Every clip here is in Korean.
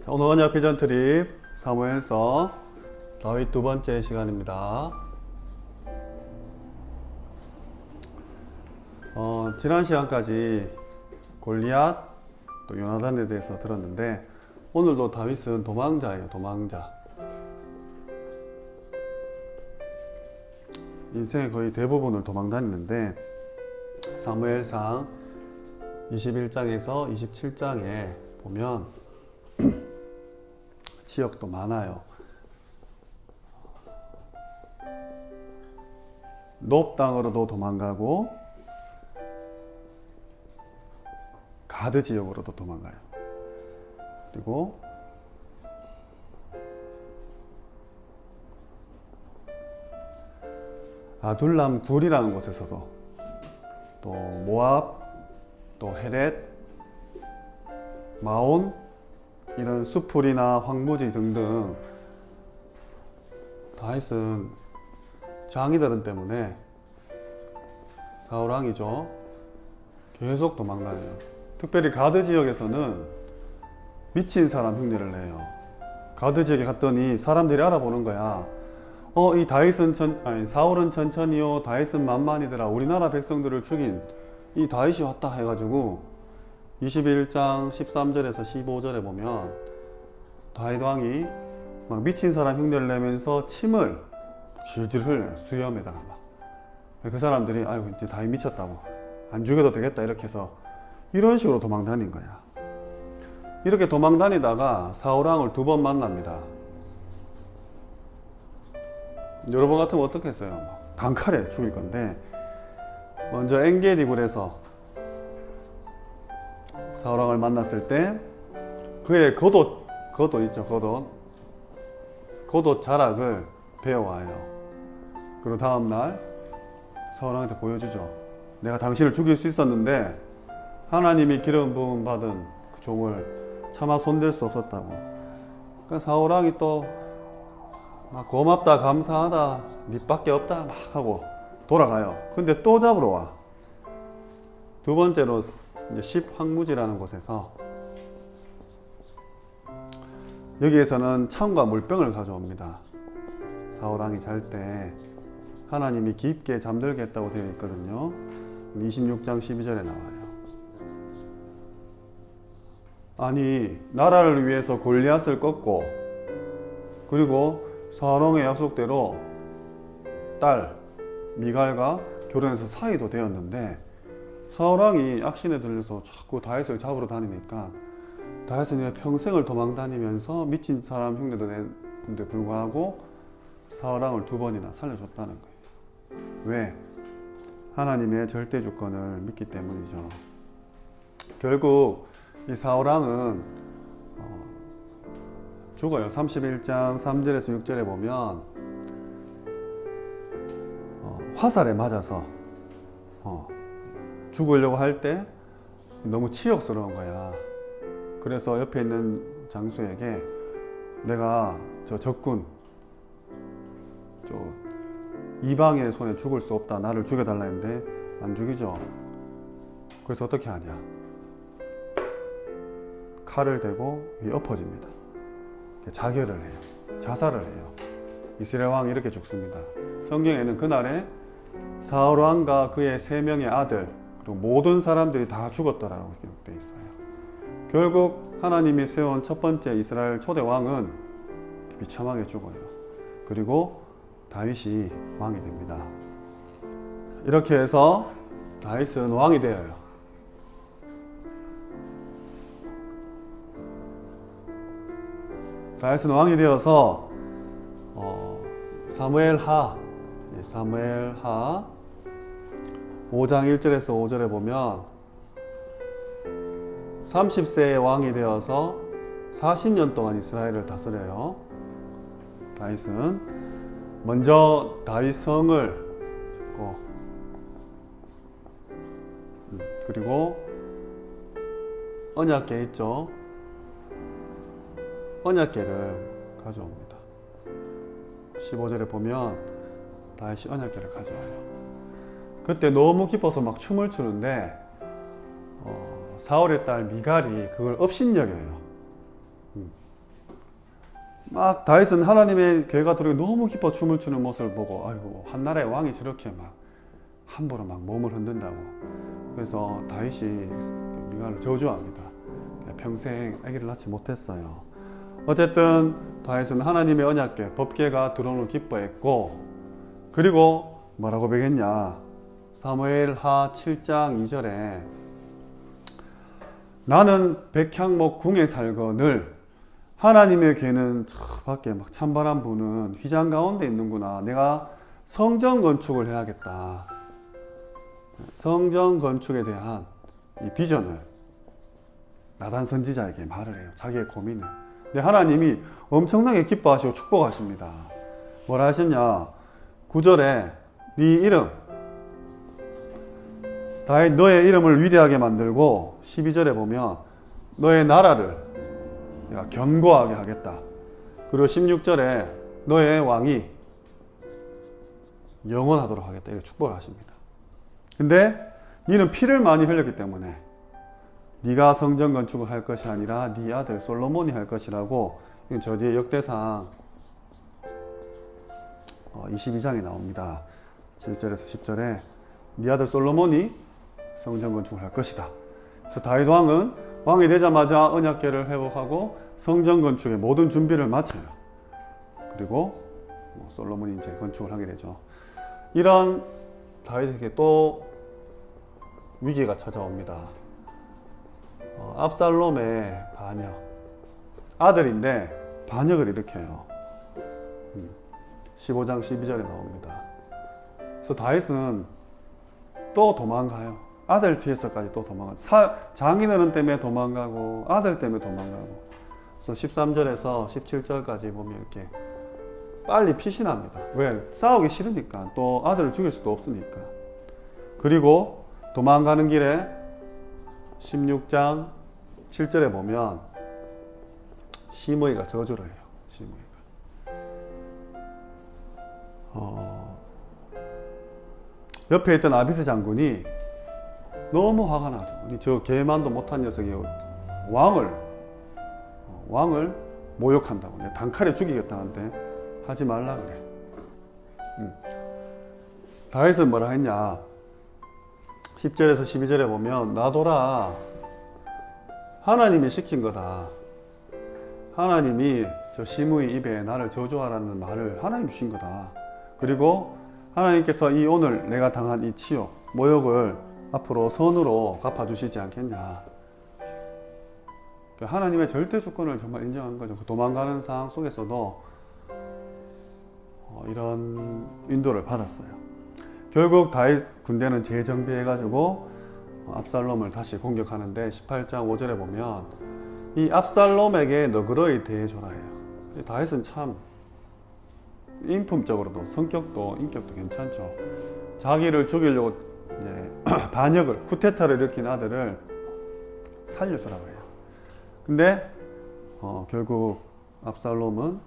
오늘 언약 비전 트립 사무엘서 다윗 두 번째 시간입니다. 지난 시간까지 골리앗 또 요나단에 대해서 들었는데 오늘도 다윗은 도망자예요. 도망자. 인생의 거의 대부분을 도망다니는데 사무엘상 21장에서 27장에 보면 지역도 많아요. 놉 땅으로도 도망가고 가드 지역으로도 도망가요. 그리고 아둘람 굴이라는 곳에서도 또 모압, 또 헤렛, 마온 이런 수풀이나 황무지 등등 다윗은 장이들은 때문에 사울왕이죠. 계속 도망다녀요. 특별히 가드 지역에서는 미친 사람 흉내를 내요. 가드 지역에 갔더니 사람들이 알아보는 거야. 이 다윗은 사울은 천천히요, 다윗은 만만이더라. 우리나라 백성들을 죽인 이 다윗이 왔다 해가지고 21장 13절에서 15절에 보면 다윗 왕이 막 미친 사람 흉내를 내면서 침을 질질 흘려요. 수염에다가 막. 그 사람들이 아이고 이제 다윗 미쳤다고 안 죽여도 되겠다 이렇게 해서 이런 식으로 도망다닌 거야. 이렇게 도망다니다가 사울왕을 두 번 만납니다. 여러분 같으면 어떻게 했어요? 단칼에 죽일 건데 먼저 엔게디 굴에서 사울왕을 만났을 때 그의 겉옷 있죠. 겉옷 자락을 베어와요. 그리고 다음날 사울왕한테 보여주죠. 내가 당신을 죽일 수 있었는데 하나님이 기름 부음 받은 그 종을 차마 손댈 수 없었다고. 그러니까 사울왕이 또 막 고맙다 감사하다 니밖에 없다 막 하고 돌아가요. 근데 또 잡으러 와. 두 번째로 이제 10황무지라는 곳에서 여기에서는 창과 물병을 가져옵니다. 사울왕이 잘 때 하나님이 깊게 잠들게 했다고 되어 있거든요. 26장 12절에 나와요. 아니 나라를 위해서 골리앗을 꺾고 그리고 사울왕의 약속대로 딸 미갈과 결혼해서 사이도 되었는데 사울왕이 악신에 들려서 자꾸 다윗을 잡으러 다니니까 다윗은 평생을 도망다니면서 미친 사람 흉내도 내는데 불구하고 사울왕을 두 번이나 살려줬다는 거예요. 왜? 하나님의 절대 주권을 믿기 때문이죠. 결국 이 사울왕은 죽어요. 31장 3절에서 6절에 보면 화살에 맞아서 죽으려고 할 때 너무 치욕스러운 거야. 그래서 옆에 있는 장수에게 내가 저 적군 이방의 손에 죽을 수 없다. 나를 죽여달라 했는데 안 죽이죠. 그래서 어떻게 하냐. 칼을 대고 엎어집니다. 자결을 해요. 자살을 해요. 이스라엘 왕이 이렇게 죽습니다. 성경에는 그날에 사울왕과 그의 3명의 아들 그리고 모든 사람들이 다 죽었더라고 기록되어 있어요. 결국 하나님이 세운 첫 번째 이스라엘 초대 왕은 비참하게 죽어요. 그리고 다윗이 왕이 됩니다. 이렇게 해서 다윗은 왕이 되어요. 다윗은 왕이 되어서 사무엘하 5장 1절에서 5절에 보면 30세의 왕이 되어서 40년 동안 이스라엘을 다스려요. 다윗은 먼저 다윗성을 그리고 언약궤 있죠. 언약궤를 가져옵니다. 15절에 보면 다윗이 언약궤를 가져와요. 그때 너무 기뻐서 막 춤을 추는데 사울의 딸 미갈이 그걸 업신여겨요. 막 다윗은 하나님의 괴가 들어오고 너무 기뻐 춤을 추는 모습을 보고 아이고 한나라의 왕이 저렇게 막 함부로 막 몸을 흔든다고. 그래서 다윗이 미갈을 저주합니다. 평생 아기를 낳지 못했어요. 어쨌든 다윗은 하나님의 언약궤 법궤가 들어오는 기뻐했고, 그리고 뭐라고 배겠냐, 사무엘하 7장 2절에 나는 백향목 궁에 살거늘 하나님의 궤는 저 밖에 막 찬바람 부는 휘장 가운데 있는구나. 내가 성전 건축을 해야겠다. 성전 건축에 대한 이 비전을 나단 선지자에게 말을 해요. 자기의 고민을. 근데 하나님이 엄청나게 기뻐하시고 축복하십니다. 뭐라 하셨냐? 9절에 네 이름 다윗 너의 이름을 위대하게 만들고, 12절에 보면 너의 나라를 내가 견고하게 하겠다. 그리고 16절에 너의 왕이 영원하도록 하겠다. 이렇게 축복을 하십니다. 근데 너는 피를 많이 흘렸기 때문에 네가 성전 건축을 할 것이 아니라 네 아들 솔로몬이 할 것이라고, 저 뒤에 역대상 22장에 나옵니다. 7절에서 10절에 네 아들 솔로몬이 성전 건축을 할 것이다. 그래서 다윗 왕은 왕이 되자마자 언약궤를 회복하고 성전 건축의 모든 준비를 마쳐요. 그리고 솔로몬이 이제 건축을 하게 되죠. 이런 다윗에게 또 위기가 찾아옵니다. 압살롬의 반역, 아들인데 반역을 일으켜요. 15장 12절에 나옵니다. 그래서 다윗은 또 도망가요. 아들 피해서까지 또 도망가요. 장인어른 때문에 도망가고 아들 때문에 도망가고. 그래서 13절에서 17절까지 보면 이렇게 빨리 피신합니다. 왜? 싸우기 싫으니까. 또 아들을 죽일 수도 없으니까. 그리고 도망가는 길에 16장 7절에 보면 시므이가 저주를 해요. 시므이가. 옆에 있던 아비스 장군이 너무 화가 나죠. 저 개만도 못한 녀석이 왕을 모욕한다고. 단칼에 죽이겠다는데 하지 말라 그래. 다윗은 뭐라 했냐? 10절에서 12절에 보면 놔둬라. 하나님이 시킨 거다. 하나님이 저 시므이 입에 나를 저주하라는 말을 하나님이 주신 거다. 그리고 하나님께서 이 오늘 내가 당한 이 치욕, 모욕을 앞으로 선으로 갚아주시지 않겠냐. 하나님의 절대 주권을 정말 인정한 거죠. 도망가는 상황 속에서도 이런 인도를 받았어요. 결국 다윗 군대는 재정비해가지고 압살롬을 다시 공격하는데 18장 5절에 보면 이 압살롬에게 너그러이 대해줘라 해요. 다윗은 참 인품적으로도 성격도 인격도 괜찮죠. 자기를 죽이려고 반역을 쿠데타를 일으킨 아들을 살려주라고 해요. 근데 결국 압살롬은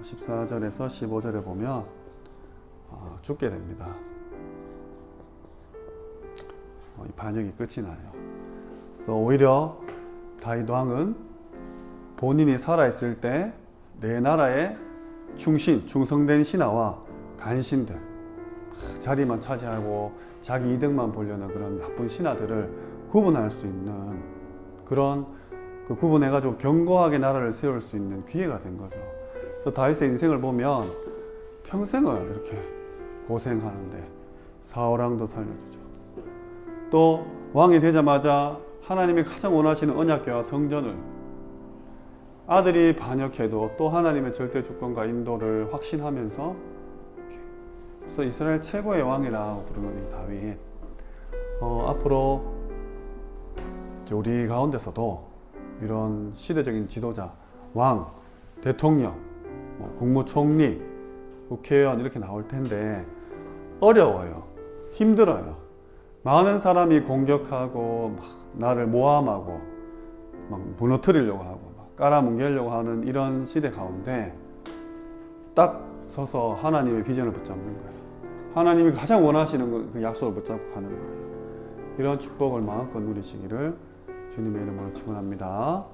14절에서 15절에 보면 죽게 됩니다. 이 반역이 끝이 나요. 그래서 오히려 다윗 왕은 본인이 살아있을 때 내 나라의 충성된 신하와 간신들, 자리만 차지하고 자기 이득만 보려는 그런 나쁜 신하들을 구분할 수 있는 그런 구분해가지고 견고하게 나라를 세울 수 있는 기회가 된 거죠. 그래서 다윗의 인생을 보면 평생을 이렇게 고생하는데 사울왕도 살려주죠. 또 왕이 되자마자 하나님이 가장 원하시는 언약궤와 성전을 아들이 반역해도 또 하나님의 절대 주권과 인도를 확신하면서, 그래서 이스라엘 최고의 왕이라고 부르는 이 다윗, 앞으로 우리 가운데서도 이런 시대적인 지도자, 왕, 대통령, 국무총리, 국회의원 이렇게 나올 텐데 어려워요. 힘들어요. 많은 사람이 공격하고 막 나를 모함하고 막 무너뜨리려고 하고 깔아뭉개려고 하는 이런 시대 가운데 딱 서서 하나님의 비전을 붙잡는 거예요. 하나님이 가장 원하시는 그 약속을 붙잡고 가는 거예요. 이런 축복을 마음껏 누리시기를 주님의 이름으로 축원합니다.